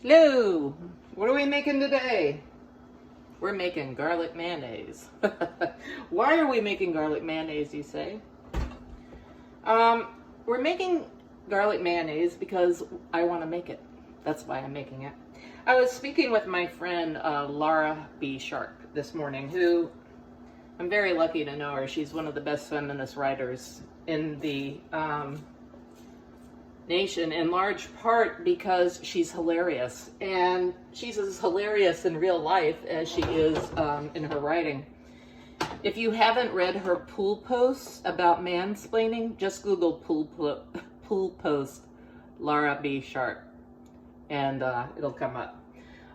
Hello! What are we making today? We're making garlic mayonnaise. Why are we making garlic mayonnaise, you say? We're making garlic mayonnaise because I want to make it. That's why I'm making it. I was speaking with my friend Laura B. Sharp this morning, who I'm very lucky to know her. She's one of the best feminist writers in the nation, in large part because she's hilarious, and she's as hilarious in real life as she is in her writing. If you haven't read her pool posts about mansplaining, just Google pool post Laura B. Sharp, and it'll come up.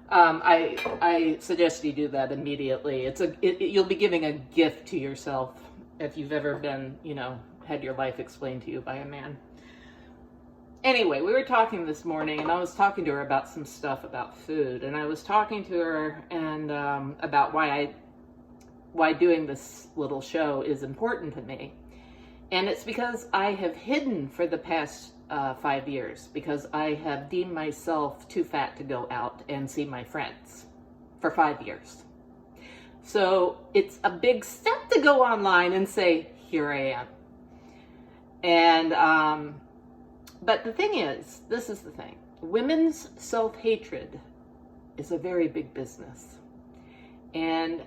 I suggest you do that immediately. You'll be giving a gift to yourself if you've ever been, had your life explained to you by a man. Anyway, we were talking this morning, and I was talking to her about some stuff about food, and I was talking to her and about why doing this little show is important to me. And it's because I have hidden for the past 5 years, because I have deemed myself too fat to go out and see my friends for 5 years. So it's a big step to go online and say, here I am. And but the thing is, this is the thing. Women's self-hatred is a very big business. And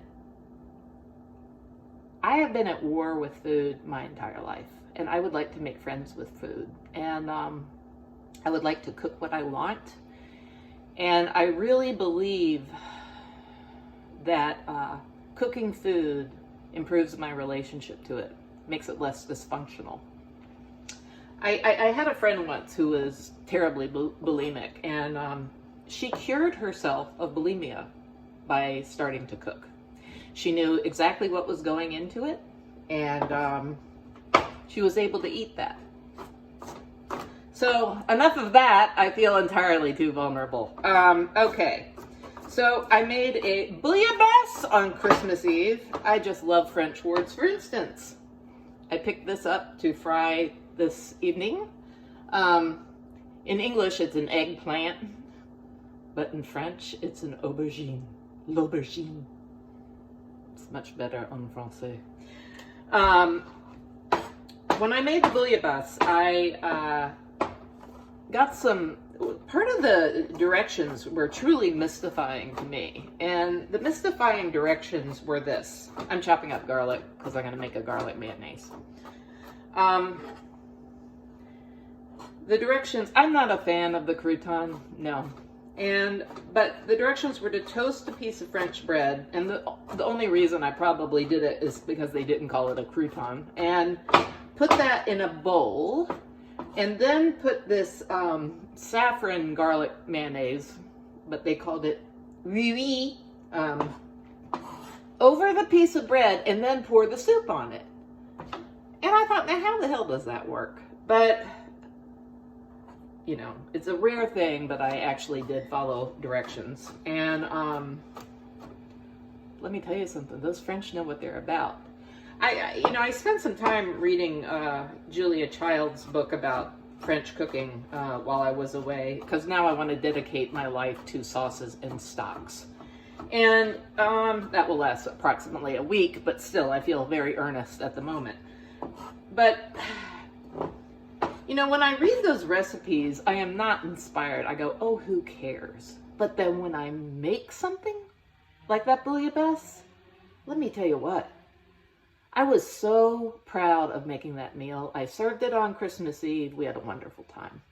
I have been at war with food my entire life. And I would like to make friends with food. And I would like to cook what I want. And I really believe that cooking food improves my relationship to it, makes it less dysfunctional. I had a friend once who was terribly bulimic, and she cured herself of bulimia by starting to cook. She knew exactly what was going into it, and she was able to eat that. So enough of that. I feel entirely too vulnerable. Okay, so I made a bouillabaisse on Christmas Eve. I just love French words. For instance, I picked this up to fry this evening. In English, it's an eggplant, but in French, it's an aubergine. L'aubergine. It's much better en français. When I made the bouillabaisse, I got some. Part of the directions were truly mystifying to me, and the mystifying directions were this. I'm chopping up garlic because I'm going to make a garlic mayonnaise. The directions, I'm not a fan of the crouton, no. But the directions were to toast a piece of French bread, and the only reason I probably did it is because they didn't call it a crouton, and put that in a bowl, and then put this saffron garlic mayonnaise, but they called it oui, over the piece of bread, and then pour the soup on it. And I thought, now how the hell does that work? But it's a rare thing, but I actually did follow directions. And let me tell you something, those French know what they're about. I spent some time reading Julia Child's book about French cooking while I was away, because now I want to dedicate my life to sauces and stocks. And that will last approximately a week, but still, I feel very earnest at the moment. But when I read those recipes, I am not inspired. I go, oh, who cares? But then when I make something like that bouillabaisse, let me tell you what. I was so proud of making that meal. I served it on Christmas Eve. We had a wonderful time.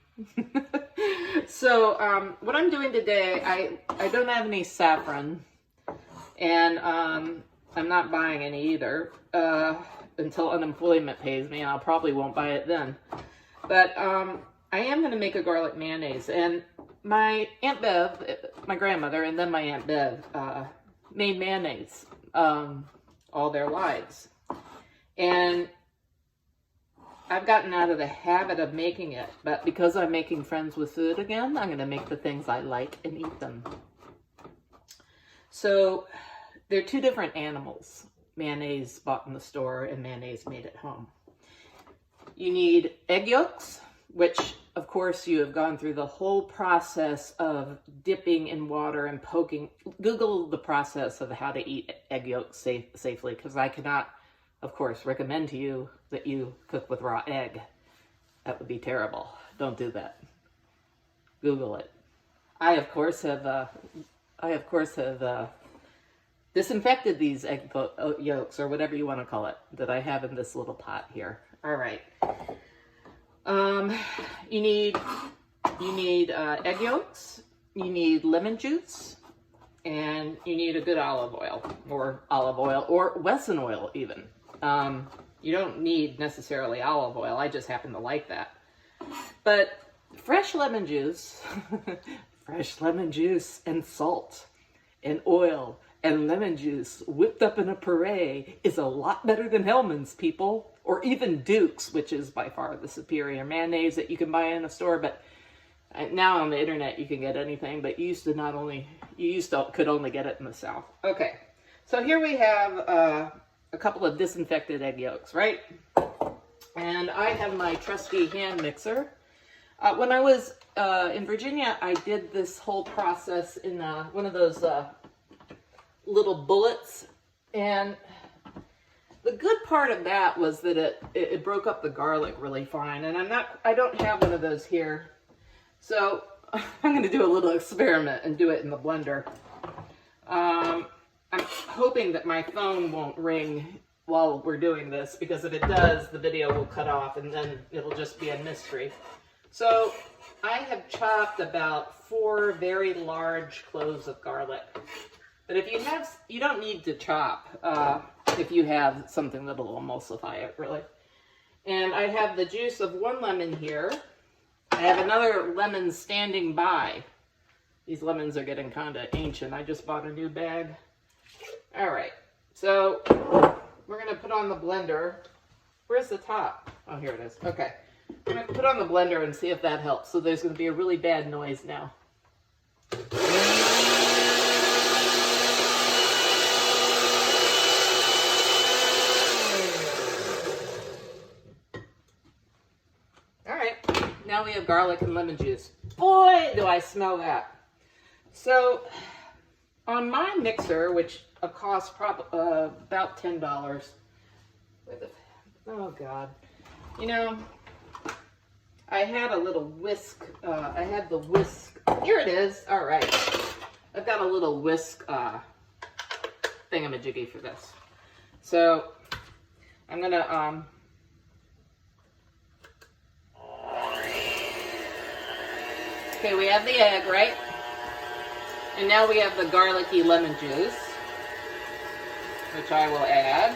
So what I'm doing today, I don't have any saffron, and I'm not buying any either until unemployment pays me, and I probably won't buy it then. But I am going to make a garlic mayonnaise, and my Aunt Bev, my grandmother, and then my Aunt Bev made mayonnaise all their lives. And I've gotten out of the habit of making it, but because I'm making friends with food again, I'm going to make the things I like and eat them. So they're two different animals, mayonnaise bought in the store and mayonnaise made at home. You need egg yolks, which of course, you have gone through the whole process of dipping in water and poking. Google the process of how to eat egg yolks safely, because I cannot, of course, recommend to you that you cook with raw egg. That would be terrible. Don't do that. Google it. I of course have disinfected these egg yolks, or whatever you want to call it, that I have in this little pot here. All right. You need egg yolks. You need lemon juice, and you need a good olive oil, or Wesson oil even. You don't need necessarily olive oil. I just happen to like that. But fresh lemon juice, and salt and oil and lemon juice whipped up in a puree is a lot better than Hellmann's, people, or even Duke's, which is by far the superior mayonnaise that you can buy in a store. But now on the internet you can get anything, but you used to could only get it in the South. Okay, so here we have a couple of disinfected egg yolks, right? And I have my trusty hand mixer. When I was in Virginia, I did this whole process in one of those little bullets, and the good part of that was that it broke up the garlic really fine, and I don't have one of those here, so I'm going to do a little experiment and do it in the blender. I'm hoping that my phone won't ring while we're doing this, because if it does, the video will cut off and then it'll just be a mystery. So I have chopped about 4 very large cloves of garlic. But if you don't need to chop if you have something that'll emulsify it, really. And I have the juice of 1 lemon here. I have another lemon standing by. These lemons are getting kind of ancient. I just bought a new bag. All right, so we're gonna put on the blender. Where's the top? Oh, here it is. Okay, I'm gonna put on the blender and see if that helps. So there's gonna be a really bad noise now. All right, now we have garlic and lemon juice. Boy, do I smell that. So on my mixer, which costs about $10. Oh God, you know, I had a little whisk. I had the whisk. Here it is. All right, I've got a little whisk thingamajiggy for this. So I'm gonna okay, we have the egg, right? And now we have the garlicky lemon juice, which I will add.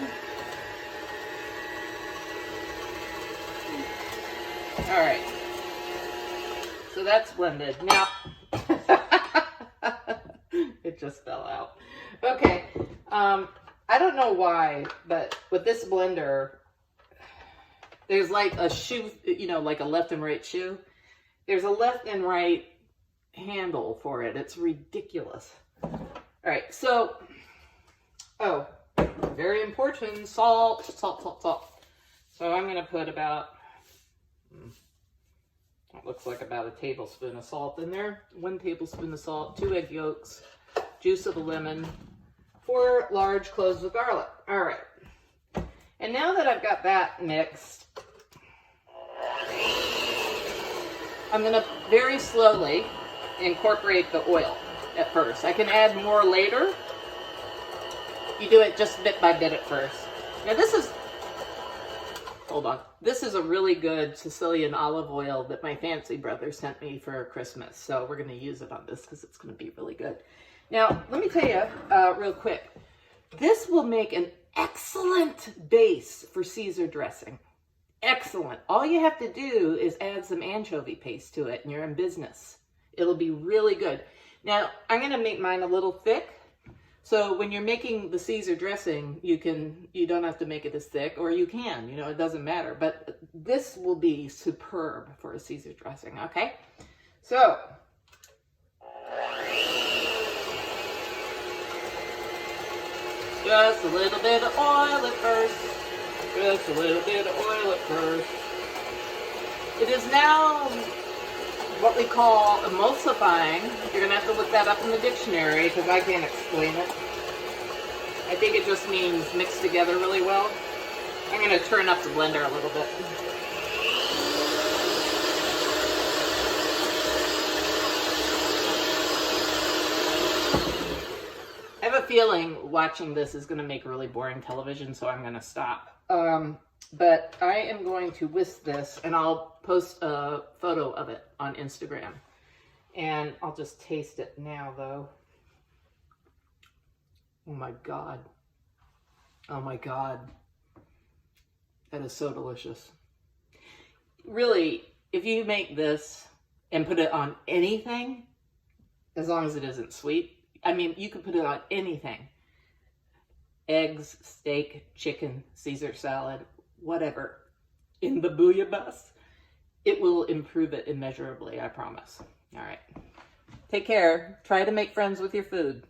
All right, so that's blended. Now, it just fell out. Okay, I don't know why, but with this blender, there's like a shoe, you know, like a left and right shoe. There's a left and right handle for it. It's ridiculous. All right, so, oh, very important, salt. So I'm gonna put about, it looks like about a tablespoon of salt in there. 1 tablespoon of salt, 2 egg yolks, juice of a lemon, 4 large cloves of garlic. All right, and now that I've got that mixed, I'm gonna very slowly incorporate the oil at first. I can add more later. You do it just bit by bit at first. Now this is, hold on. This is a really good Sicilian olive oil that my fancy brother sent me for Christmas. So we're gonna use it on this because it's gonna be really good. Now, let me tell you real quick. This will make an excellent base for Caesar dressing. Excellent. All you have to do is add some anchovy paste to it and you're in business. It'll be really good. Now, I'm going to make mine a little thick. So when you're making the Caesar dressing, you don't have to make it as thick, or you can, you know, it doesn't matter. But this will be superb for a Caesar dressing, okay? So, just a little bit of oil at first. Just a little bit of oil at first. It is now what we call emulsifying. You're going to have to look that up in the dictionary because I can't explain it. I think it just means mixed together really well. I'm going to turn up the blender a little bit. I have a feeling watching this is going to make really boring television, so I'm going to stop. But I am going to whisk this, and I'll post a photo of it on Instagram. And I'll just taste it now, though. Oh my God. Oh my God. That is so delicious. Really, if you make this and put it on anything, as long as it isn't sweet, I mean, you could put it on anything. Eggs, steak, chicken, Caesar salad, whatever. In the bouillabaisse, it will improve it immeasurably, I promise. All right. Take care. Try to make friends with your food.